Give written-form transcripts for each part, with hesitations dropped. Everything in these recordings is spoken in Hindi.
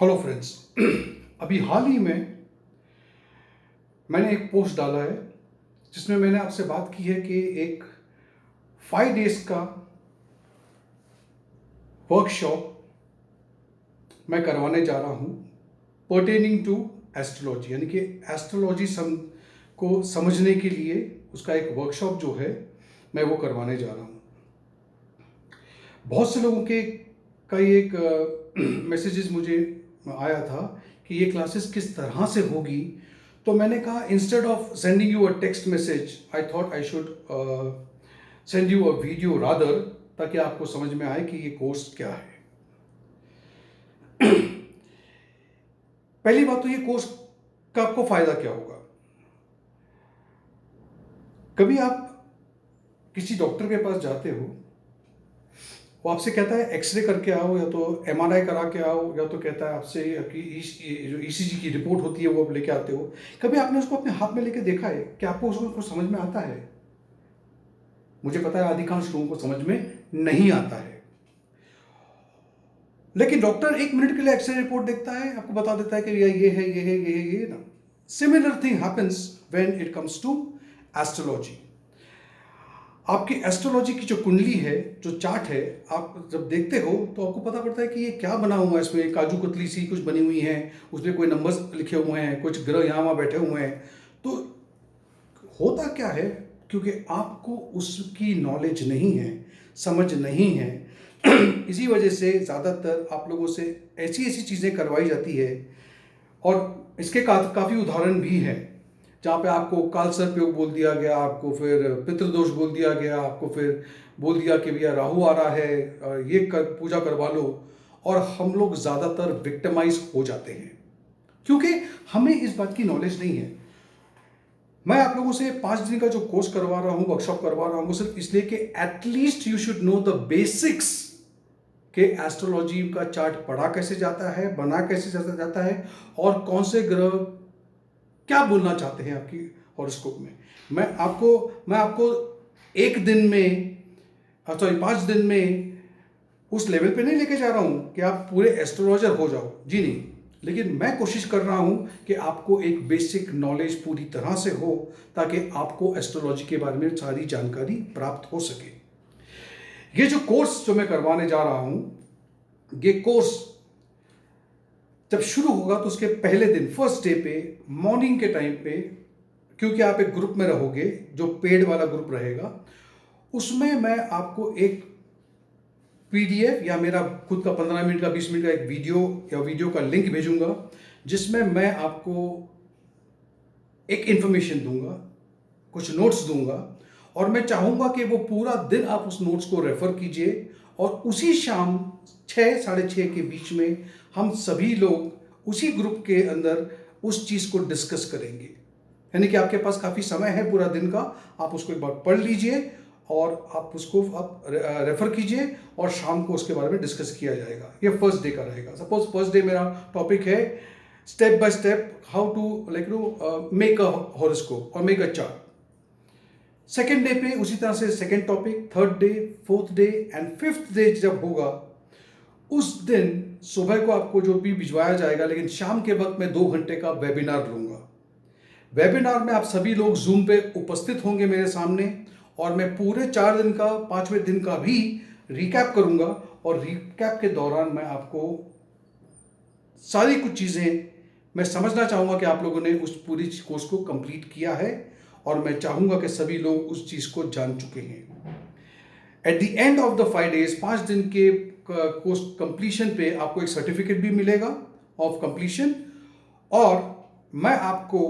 Hello friends. अभी हाल ही में मैंने एक पोस्ट डाला है जिसमें मैंने आपसे बात की है कि एक 5 डेज का वर्कशॉप मैं करवाने जा रहा हूँ पर्टेनिंग टू एस्ट्रोलॉजी, यानी कि एस्ट्रोलॉजी को समझने के लिए उसका एक वर्कशॉप जो है मैं वो करवाने जा रहा हूँ। बहुत से लोगों के कई एक मैसेजेस मुझे आया था कि ये क्लासेस किस तरह से होगी, तो मैंने कहा instead of sending you a text message I thought I should send you a video rather, ताकि आपको समझ में आए कि ये कोर्स क्या है। पहली बात तो ये कोर्स का आपको फायदा क्या होगा। कभी आप किसी डॉक्टर के पास जाते हो, वो आपसे कहता है एक्सरे करके आओ, या तो एमआरआई करा के आओ, या तो कहता है आपसे आपकी जो ईसीजी की रिपोर्ट होती है वो आप लेके आते हो। कभी आपने उसको अपने हाथ में लेके देखा है कि आपको उसको समझ में आता है? मुझे पता है अधिकांश लोगों को समझ में नहीं आता है, लेकिन डॉक्टर 1 मिनट के लिए एक्सरे रिपोर्ट देखता है, आपको बता देता है कि ये है, ये है, ये है, ये ना। Similar thing happens when it comes to astrology. आपकी एस्ट्रोलॉजी की जो कुंडली है, जो चार्ट है, आप जब देखते हो तो आपको पता पड़ता है कि ये क्या बना हुआ है। इसमें काजू कतली सी कुछ बनी हुई है, उसमें कोई नंबर्स लिखे हुए हैं, कुछ ग्रह यहाँ वहाँ बैठे हुए हैं। तो होता क्या है, क्योंकि आपको उसकी नॉलेज नहीं है, समझ नहीं है, इसी वजह से ज़्यादातर आप लोगों से ऐसी ऐसी चीज़ें करवाई जाती है। और इसके काफ़ी उदाहरण भी हैं, जहाँ पे आपको काल सर्प योग बोल दिया गया, आपको फिर पितृदोष बोल दिया गया, आपको फिर बोल दिया कि भैया राहु आ रहा है, ये पूजा करवा लो। और हम लोग ज़्यादातर विक्टिमाइज हो जाते हैं क्योंकि हमें इस बात की नॉलेज नहीं है। मैं आप लोगों से 5 दिन का जो कोर्स करवा रहा हूँ, वर्कशॉप करवा रहा हूँ, सिर्फ इसलिए कि at least you should know the basics कि एस्ट्रोलॉजी का चार्ट पढ़ा कैसे जाता है, बना कैसे जाता है, और कौन से ग्रह क्या बोलना चाहते हैं आपकी हॉरोस्कोप में। मैं आपको 1 दिन में, सॉरी 5 दिन में उस लेवल पे नहीं लेके जा रहा हूँ कि आप पूरे एस्ट्रोलॉजर हो जाओ, जी नहीं। लेकिन मैं कोशिश कर रहा हूँ कि आपको एक बेसिक नॉलेज पूरी तरह से हो, ताकि आपको एस्ट्रोलॉजी के बारे में सारी जानकारी प्राप्त हो सके। ये जो कोर्स जो मैं करवाने जा रहा हूँ, ये कोर्स जब शुरू होगा तो उसके पहले दिन, फर्स्ट डे पे, मॉर्निंग के टाइम पे, क्योंकि आप एक ग्रुप में रहोगे जो पेड वाला ग्रुप रहेगा, उसमें मैं आपको एक पीडीएफ या मेरा खुद का 15 मिनट का 20 मिनट का एक वीडियो का लिंक भेजूंगा, जिसमें मैं आपको एक इंफॉर्मेशन दूंगा, कुछ नोट्स दूंगा, और मैं चाहूंगा कि वो पूरा दिन आप उस नोट्स को रेफर कीजिए, और उसी शाम 6 साढ़े 6 के बीच में हम सभी लोग उसी ग्रुप के अंदर उस चीज़ को डिस्कस करेंगे। यानी कि आपके पास काफ़ी समय है पूरा दिन का, आप उसको एक बार पढ़ लीजिए और आप उसको आप रेफर कीजिए, और शाम को उसके बारे में डिस्कस किया जाएगा। ये फर्स्ट डे का रहेगा। सपोज फर्स्ट डे मेरा टॉपिक है step by step how to make a horoscope और make a chart. Second day पे उसी तरह से second topic, third day, fourth day and fifth day जब होगा, उस दिन सुबह को आपको जो भी भिजवाया जाएगा, लेकिन शाम के वक्त मैं 2 घंटे का वेबिनार लूंगा। वेबिनार में आप सभी लोग जूम पे उपस्थित होंगे मेरे सामने, और मैं पूरे 4 दिन का 5वें दिन का भी रिकैप करूंगा, और रिकैप के दौरान मैं आपको सारी कुछ चीज़ें मैं समझना चाहूँगा कि आप लोगों ने उस पूरी कोर्स को कंप्लीट किया है, और मैं चाहूँगा कि सभी लोग उस चीज़ को जान चुके हैं। At the end of the 5 days, 5 दिन के कोर्स कंप्लीशन पे आपको एक सर्टिफिकेट भी मिलेगा ऑफ कंप्लीशन, और मैं आपको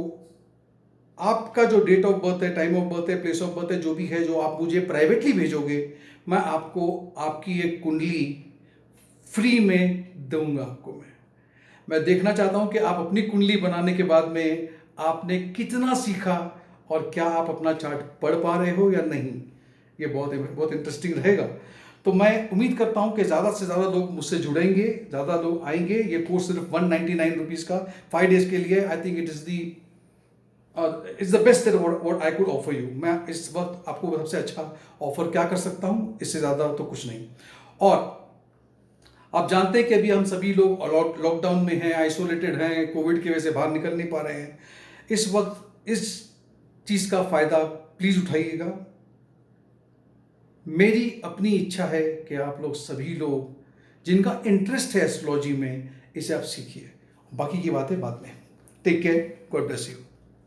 आपका जो डेट ऑफ बर्थ है, टाइम ऑफ बर्थ है, प्लेस ऑफ बर्थ है, जो भी है, जो आप मुझे प्राइवेटली भेजोगे, मैं आपको आपकी एक कुंडली फ्री में दूंगा। आपको मैं देखना चाहता हूं कि आप अपनी कुंडली बनाने के बाद में आपने कितना सीखा, और क्या आप अपना चार्ट पढ़ पा रहे हो या नहीं। ये बहुत बहुत इंटरेस्टिंग रहेगा। तो मैं उम्मीद करता हूं कि ज़्यादा से ज़्यादा लोग मुझसे जुड़ेंगे, ज़्यादा लोग आएंगे। ये कोर्स सिर्फ 199 रुपीज़ का 5 डेज के लिए, I think it's the best what I could offer you. मैं इस वक्त आपको सबसे अच्छा ऑफर क्या कर सकता हूं, इससे ज़्यादा तो कुछ नहीं। और आप जानते हैं कि अभी हम सभी लोग लॉकडाउन में हैं, आइसोलेटेड हैं, कोविड की वजह से बाहर निकल नहीं पा रहे हैं। इस वक्त इस चीज़ का फ़ायदा प्लीज़ उठाइएगा। मेरी अपनी इच्छा है कि आप लोग सभी लोग जिनका इंटरेस्ट है एस्ट्रोलॉजी में, इसे आप सीखिए। बाकी की बातें बाद में। Take care, God bless you.